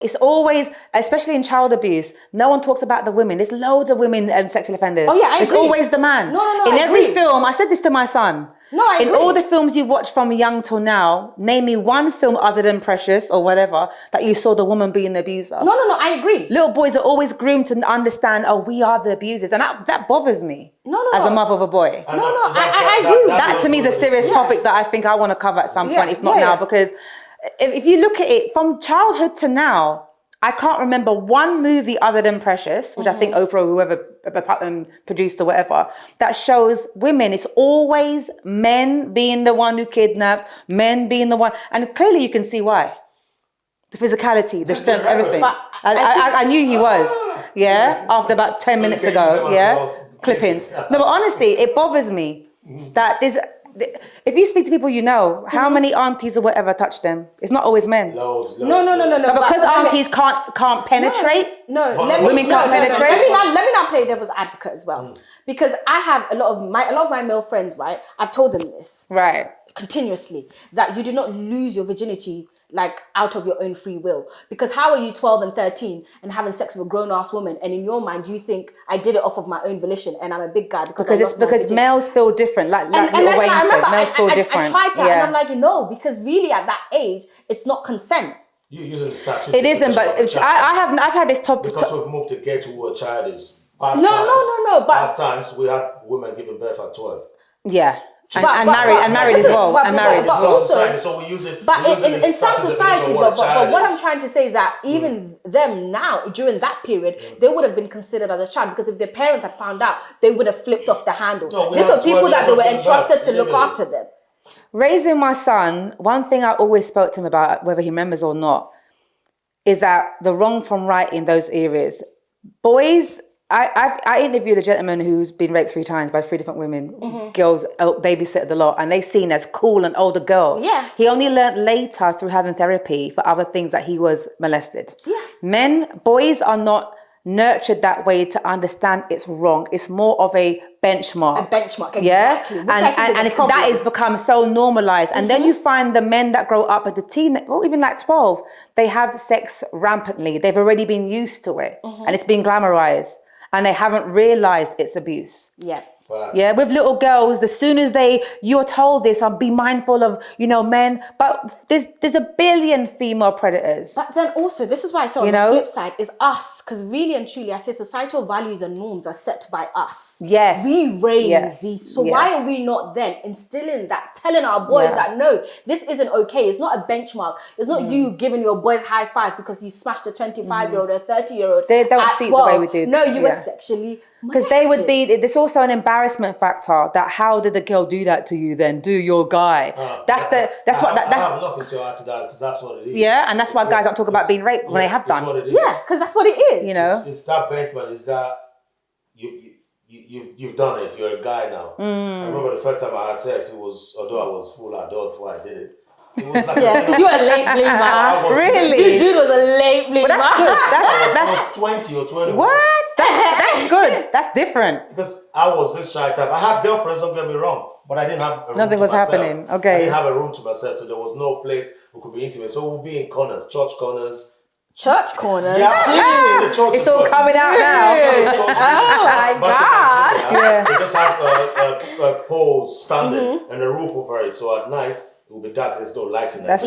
It's always, especially in child abuse, no one talks about the women. There's loads of women sexual offenders. Oh, yeah, I It's agree. always the man. No, in I every agree. film, I said this to my son. No, I in agree. all the films you watch from young till now, name me one film other than Precious or whatever that you saw the woman being the abuser. No, I agree. Little boys are always groomed to understand, oh, we are the abusers. And that bothers me as a mother of a boy. I agree. That to me is a serious topic that I think I want to cover at some point, if not now, because if you look at it from childhood to now, I can't remember one movie other than Precious, which I think Oprah or whoever produced or whatever, that shows women. It's always men being the one who kidnapped, men being the one. And clearly you can see why. The physicality, the strength, everything. I knew he was, after about 10 minutes ago, clippings. No, but honestly, it bothers me that if you speak to people you know, how many aunties or whatever touch them? It's not always men. Loads. No. But because aunties can't penetrate, women can't penetrate. Let me not play devil's advocate as well, because I have a lot of my male friends. Right, I've told them this continuously, that you do not lose your virginity like out of your own free will. Because how are you 12 and 13 and having sex with a grown-ass woman, and in your mind you think I did it off of my own volition and I'm a big guy because males feel different, like Lil Wayne said, males feel different. I tried to, and I'm like, no, because really at that age it's not consent. You're using the statute. It isn't, but I've had this topic because we've moved to get to who a child is. But past times we had women giving birth at 12. Yeah. And married as well. So we use it. But in some societies, but what I'm trying to say is that even them now, during that period, they would have been considered as a child, because if their parents had found out, they would have flipped off the handle. These were people that they were entrusted to look after them. Raising my son, one thing I always spoke to him about, whether he remembers or not, is that the wrong from right in those areas. Boys, I interviewed a gentleman who's been raped 3 times by 3 different women, girls babysitted a lot, and they seen as cool and older girl. Yeah. He only learned later through having therapy for other things that he was molested. Yeah. Boys are not nurtured that way to understand it's wrong. It's more of a benchmark. Exactly. Yeah, and that is become so normalized. And then you find the men that grow up at the even like 12, they have sex rampantly. They've already been used to it, and it's been glamorized, and they haven't realized it's abuse. Yeah. Wow. Yeah, with little girls, as soon as you're told this, I'll be mindful of, men, but there's a billion female predators. But then also, this is why I say on the flip side is us, because really and truly, I say societal values and norms are set by us. Yes. We raise these. So why are we not then instilling that, telling our boys that, no, this isn't okay. It's not a benchmark. It's not you giving your boys high five because you smashed a 25-year-old or a 30-year-old. They don't see it the way we do. No, you were sexually because they would be, there's also an embarrassment factor that how did the girl do that to you then? Do your guy. I have nothing to add to that, because that's what it is. Yeah, and that's why guys don't talk about being raped when they have done. What it is. Yeah, because that's what it is. It's that benchmark, it's that you've done it, you're a guy now. I remember the first time I had sex, although I was full adult before I did it. It was like because you were a late bloomer. Really? Dude was a late bloomer. Well, that's good. I was 20 or 21. What? That's good. That's different. Because I was this shy type. I had girlfriends, don't get me wrong, but I didn't have a room Nothing to was myself. happening. Okay. I didn't have a room to myself, so there was no place we could be intimate. So we'll be in corners, church corners. Church corners? Yeah, the church it's all coming out now. Oh my God. They just have a pole standing and a roof over it. So at night, it will be dark. There's no light in there. That's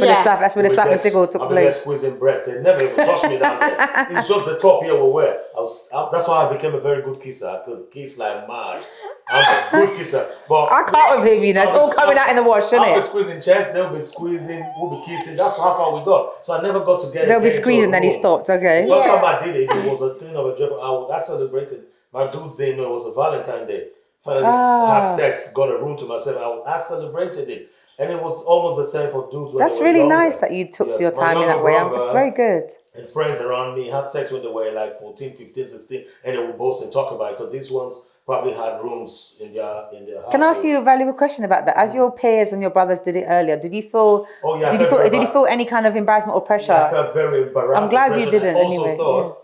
where the slap and tickle took I'll be place. there squeezing breast. They never even touched me down there. It's just the top here we wear. That's why I became a very good kisser. I could kiss like mad. I'm a good kisser. But I can't with him, It's all coming out in the wash, isn't I'll be it? squeezing chest. They'll be squeezing. We'll be kissing. That's how far we got. So I never got to get. They'll be squeezing, then he stopped. Okay. Last time I did it, it was a thing of a joke. I celebrated. My dudes didn't know it was a Valentine's Day. Finally, had sex, got a room to myself. I celebrated it. And it was almost the same for dudes. That's really nice that you took your time in that way. It's very good. And friends around me had sex when they were like 14, 15, 16, and they would boast and talk about it, because these ones probably had rooms in their house. Can I ask you a valuable question about that? As your peers and your brothers did it earlier, did you feel? Did you feel any kind of embarrassment or pressure? Yeah, I felt very embarrassed. I'm glad you didn't. I also anyway. thought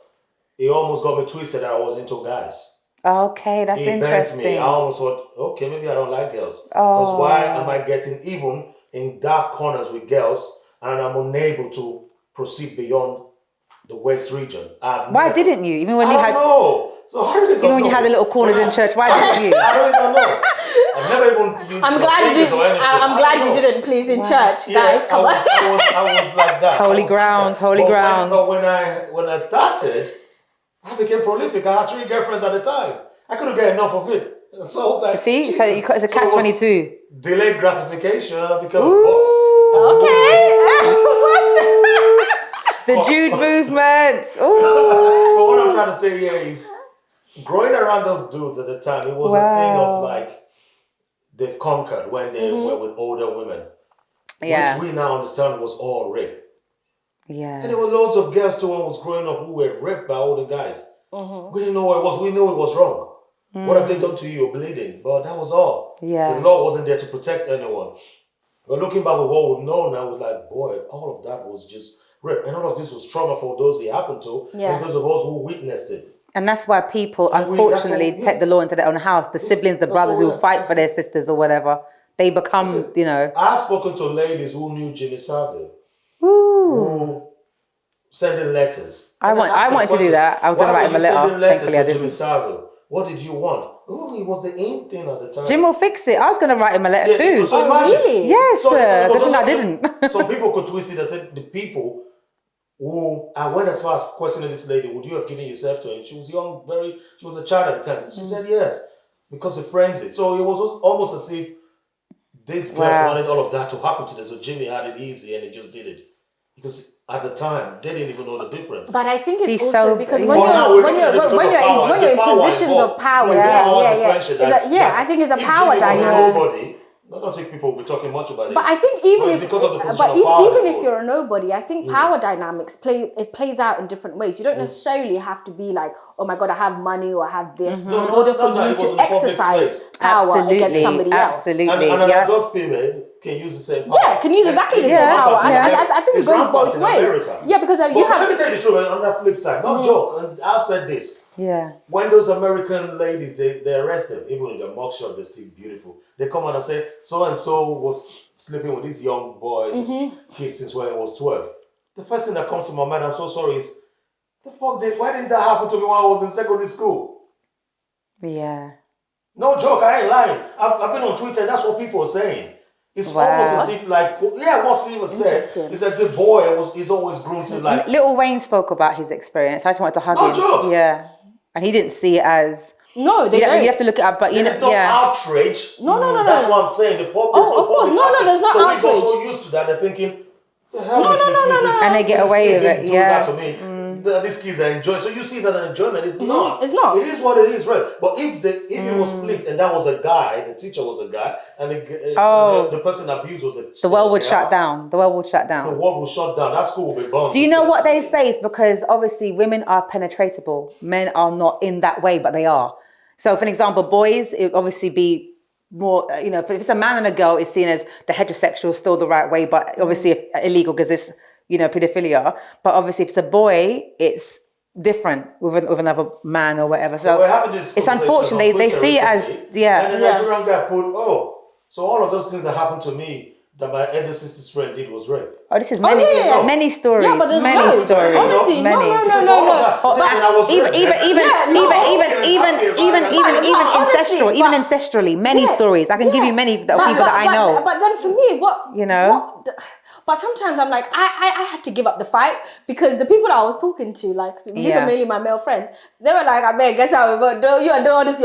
it almost got me twisted that I was into guys. Okay, that's interesting. Me. I almost thought, okay, maybe I don't like girls. Because why am I getting even in dark corners with girls and I'm unable to proceed beyond the West region. Why didn't you? Even when you had... No. So I really don't Even when you had the little corners in church, why didn't you? I really don't know. I've never even used I'm glad you didn't, please, in church, guys. Come on. I was like that. Holy grounds. But when I started, I became prolific. I had 3 girlfriends at the time. I couldn't get enough of it. So I was like, see, Jesus. so it's a catch-22. Delayed gratification. I became a boss. Okay. What? The Jude movement. But what I'm trying to say here is, growing around those dudes at the time, it was a thing of like, they've conquered when they were with older women. Yeah. Which we now understand was all rape. Yeah. And there were loads of girls too when I was growing up who were raped by older guys. We didn't know what it was. We knew it was wrong. What have they done to you? You're bleeding. But that was all. Yeah. The law wasn't there to protect anyone. But looking back with what we've known now, we're like, boy, all of that was just rape. And all of this was trauma for those it happened to, and those of us who witnessed it. And that's why people, unfortunately, take the law into their own house. The siblings, the brothers who fight for their sisters or whatever, they become, you know. I've spoken to ladies who knew Jimmy Savile. Who sending letters. I wanted to do that. I was going to write him a letter. Thankfully, I didn't. Jimmy Savile. What did you want? Oh, he was the in thing at the time. Jim will fix it. I was going to write him a letter too. So imagine. Really? Yes, sir. Good thing I didn't. Some people could twist it and say the people who I went as far as questioning this lady, would you have given yourself to her? She was young, she was a child at the time. She said yes, because of frenzy. So it was almost as if these girls wanted all of that to happen to them. So Jimmy had it easy and he just did it. Because at the time, they didn't even know the difference. But I think it's He's also so, because when you're in positions of power, I think it's a power dynamic. I don't think people will be talking much about it. But I think even if you're a nobody, I think power dynamics plays out in different ways. You don't necessarily have to be like, oh my God, I have money or I have this in order for you to exercise power against somebody else. Absolutely. And an adult female can use the same power. Yeah, can use exactly the same power. I think it goes both ways. Yeah, because you have. Let me tell you the truth. On that flip side, no joke. And I've said this. Yeah. When those American ladies they arrest them, even in their mugshot, they're still beautiful. They come out and say, so and so was sleeping with this young boy, this kid since when he was 12. The first thing that comes to my mind, I'm so sorry, is why didn't that happen to me when I was in secondary school? Yeah. No joke, I ain't lying. I've been on Twitter, and that's what people are saying. It's almost as if what Steve was saying is that the boy is always groomed to like. Lil Wayne spoke about his experience. I just wanted to hug him. No joke. Yeah. And he didn't see it as. No, they don't. You have to look it up, but there's no outrage. No. That's what I'm saying. The pop. Of course, there's no outrage. So we got so used to that, they're thinking, the hell is this? And they get away with it. Yeah. That to me. These kids are enjoying. So you see it as an enjoyment. It's not. It's not. It is what it is, right? But if it was flipped and that was a guy, the teacher was a guy, and the person abused was the world would shut down. The world would shut down. The world will shut down. That school will be burned. Do you know what they say? It's because obviously women are penetratable. Men are not in that way, but they are. So for an example, boys, it would obviously be more, if it's a man and a girl, it's seen as the heterosexual still the right way, but obviously illegal because it's, pedophilia. But obviously if it's a boy, it's different with another man or whatever. So it's unfortunate. They see it as, And the Nigerian guy put, so all of those things that happened to me that my elder sister's friend did was rape. Oh, this is many stories. Yeah, but there's many stories. Honestly, many. Even ancestral, even ancestrally, many stories. I can give you many people that I know. But then for me, but sometimes I'm like, I had to give up the fight because the people that I was talking to, like, these are mainly my male friends, they were like, I better get out of it. You and do all this.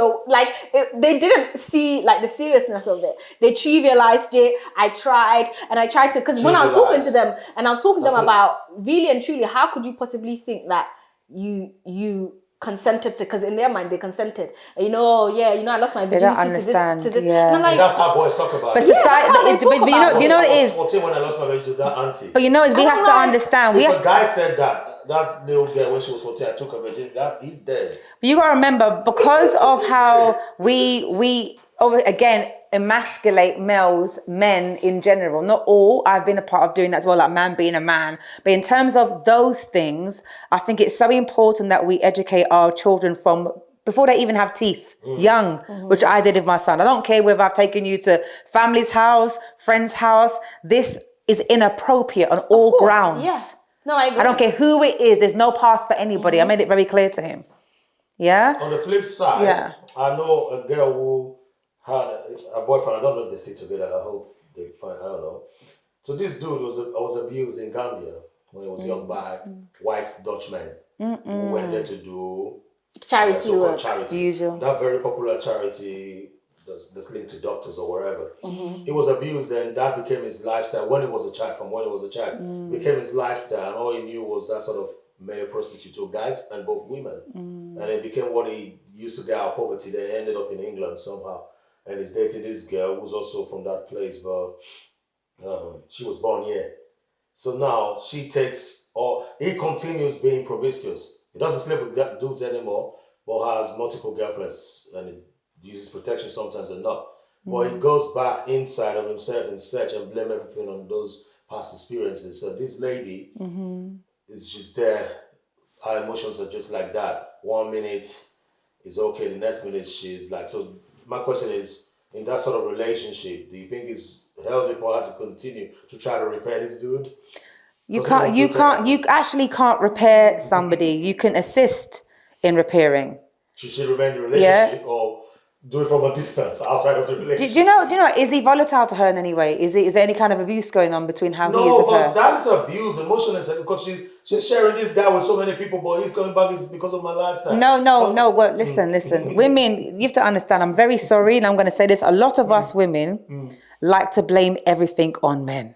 They didn't see, like, the seriousness of it. They trivialized it. I tried to, because when I was talking to them, and I was talking to them about really and truly, how could you possibly think that you consented to, because in their mind they consented. I lost my virginity to this. Yeah. And I'm like, that's how boys talk about but it. Society, but you know what it is. 14 when I lost my virginity to that auntie. But we have to understand. If a guy said that little girl when she was 14, I took her virginity, he's dead. But you got to remember, because of how we again emasculate men in general. Not all. I've been a part of doing that as well, like man being a man. But in terms of those things, I think it's so important that we educate our children from before they even have teeth, young, which I did with my son. I don't care whether I've taken you to family's house, friend's house. This is inappropriate on all grounds. Yeah. No, I agree. I don't care who it is. There's no pass for anybody. I made it very clear to him. Yeah. On the flip side, I know a girl who had a boyfriend. I don't know if they stay together. I hope they find. I don't know. So this dude was abused in Gambia when he was young by white Dutchmen who went there to do charity work. Charity. Usual. That very popular charity that's linked to doctors or wherever. He was abused, and that became his lifestyle when he was a child. Became his lifestyle, and all he knew was that sort of male prostitute, so guys and both women. And it became what he used to get out of poverty. Then he ended up in England somehow, and he's dating this girl who's also from that place, but she was born here. So now he continues being promiscuous. He doesn't sleep with dudes anymore, but has multiple girlfriends, and he uses protection sometimes and not. But he goes back inside of himself and search and blame everything on those past experiences. So this lady is just there. Her emotions are just like that. 1 minute is okay, the next minute she's like. So my question is, in that sort of relationship, do you think it's healthy for her to continue to try to repair this dude? You actually can't repair somebody. You can assist in repairing. She should remain in the relationship or do it from a distance outside of the relationship. Do you know, is he volatile to her in any way? Is there any kind of abuse going on between how he is with her? No, but that's abuse, emotional, because she's sharing this guy with so many people, but he's coming back because of my lifestyle. No. Well, listen. Women, you have to understand, I'm very sorry, and I'm going to say this. A lot of us women like to blame everything on men.